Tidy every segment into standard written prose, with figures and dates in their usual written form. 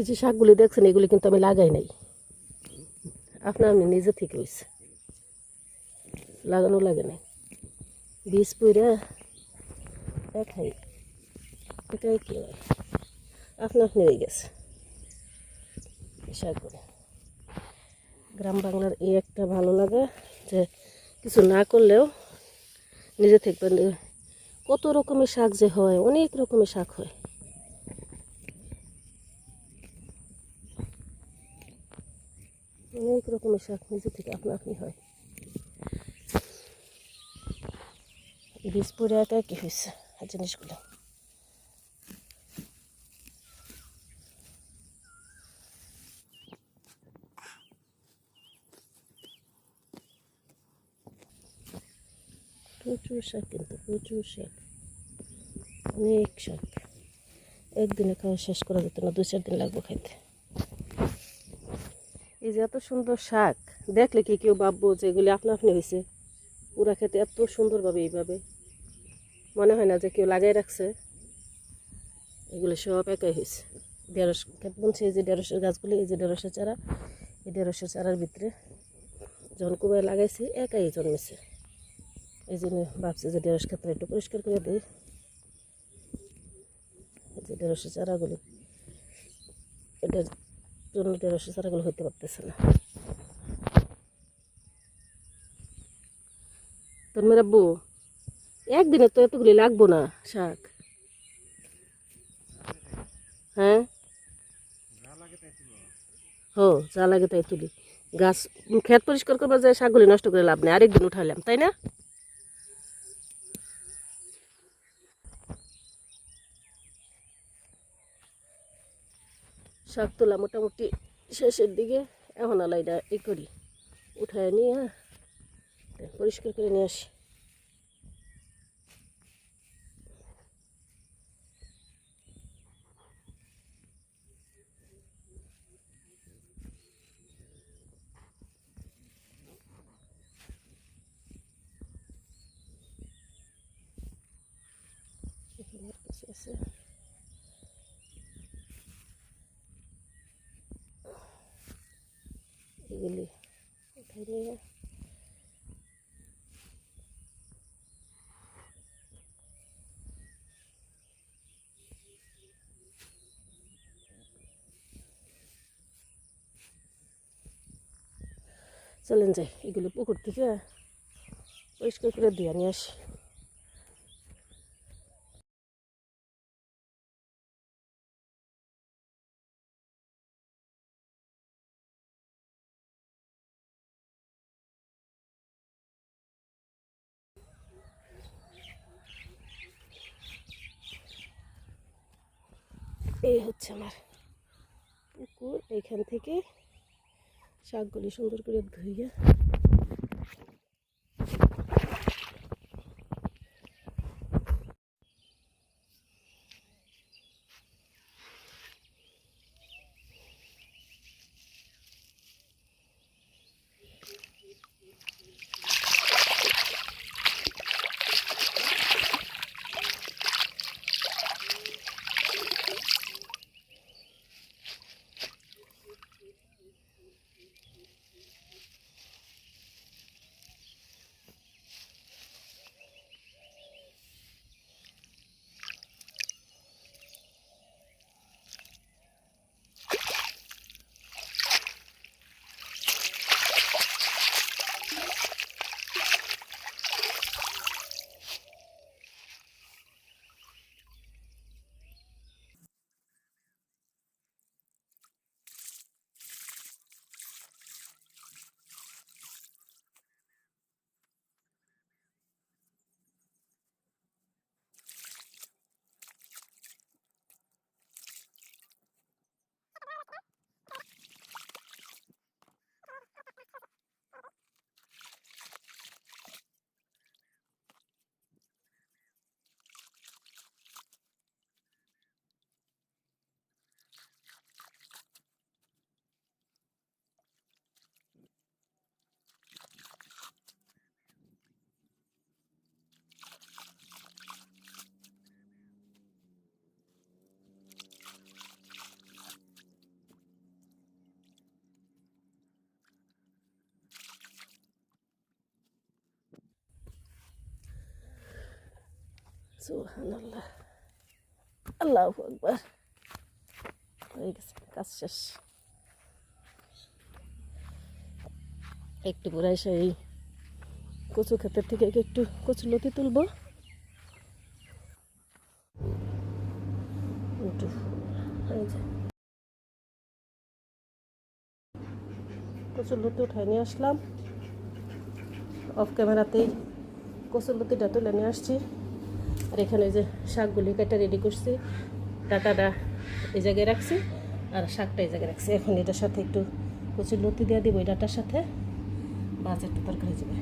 এই যে শাকগুলি দেখছেন এগুলি কিন্তু আমি লাগাই নাই, আমি নিজে থেকে হয়েছে, লাগানো লাগে নাই, বীজ পুইরা দেখাই এটাই কি হয়, আপনি হয়ে গেছে শাকগুলো। গ্রাম বাংলার এই একটা ভালো লাগে যে কিছু না করলেও নিজে থেকে কত রকমের শাক যে হয়, অনেক রকমের শাক হয়। অনেক রকমের শাক নিজে থেকে আপনি হয়। বীজ পরে একা কি হয়েছে জিনিসগুলো। প্রচুর শাক, কিন্তু প্রচুর শাক, অনেক শাক। একদিনে খাওয়া শেষ করা যেত না, 2-4 দিন লাগবে খাইতে। এই যে এত সুন্দর শাক দেখলে কি কেউ ভাববো যে এগুলি আপনি হয়েছে? পুরা খেতে এত সুন্দরভাবে এইভাবে মনে হয় না যে কেউ লাগাই রাখছে, এগুলো সব একাই হয়েছে। ঢেঁড়স খেত বলছে, এই যে ঢেঁড়সের গাছগুলি, এই যে ঢেঁড়সের চারা, এই ঢেঁড়সের চারার ভিতরে যখন কুবায় লাগাইছি একাই জন্মেছে। এই জন্য ভাবছি যে ঢেঁড়স ক্ষেত্রে একটু পরিষ্কার করে দিই। এই যে ঢেঁড়সের চারাগুলি, এটার জন্য ঢেঁড়সের চারাগুলো হইতে পারতেছে না। তোর মেয়ের আব্বু একদিনে তো এতগুলি লাগবো না শাক, হ্যাঁ হো যা লাগে তাই তুলি। গাছ ক্ষেত পরিষ্কার করবার যায় শাকগুলি নষ্ট করে লাভ নেই, আরেকদিন উঠাইলাম, তাই না? শাক তোলা মোটামুটি শেষের দিকে, এখন আলাইটা করি, উঠায় নিয়ে পরিষ্কার করে নিয়ে আসি। আছে এগুলি উঠাই নিয়ে চলেন যাই, এগুলো পুকুর থেকে পরিষ্কার করে দিয়ে নিয়ে আসি। এই হচ্ছে আমার পুকুর, এইখান থেকে শাকগুলি সুন্দর করে ধুইয়া সুবহানাল্লাহ, আল্লাহু আকবার। হয়ে গেছে, কাজ শেষ। একটু পরে এসে এই কচু ক্ষেতের থেকে একটু কচু লতি তুলবো। একটু এই যে কচুর লতি উঠাই নিয়ে আসলাম, অফ ক্যামেরাতেই কচুর লতিটা তুলে নিয়ে আসছি। আর এখানে যে শাকগুলি কেটে রেডি করছি, ডাটাটা এই জায়গায় রাখছি আর শাকটা এই জায়গায় রাখছি। এখন এটার সাথে একটু কচুর লতি দিয়ে দিব, এই ডাটার সাথে মাছ একটু তরকারি যাবে।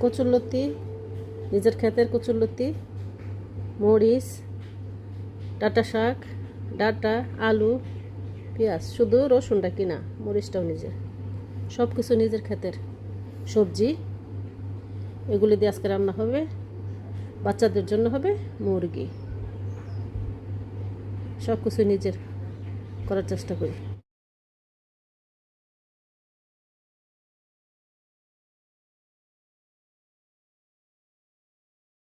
কচুর লতি, নিজের ক্ষেতের কচুর লতি, মরিচ, ডাটা শাক, ডাটা, আলু, পেঁয়াজ, শুধু রসুনটা কিনা, মরিচটাও নিজের, সব কিছু নিজের ক্ষেতের সবজি। এগুলি দিয়ে আজকে রান্না হবে, বাচ্চাদের জন্য হবে মুরগি। সব কিছু নিজের করার চেষ্টা করি।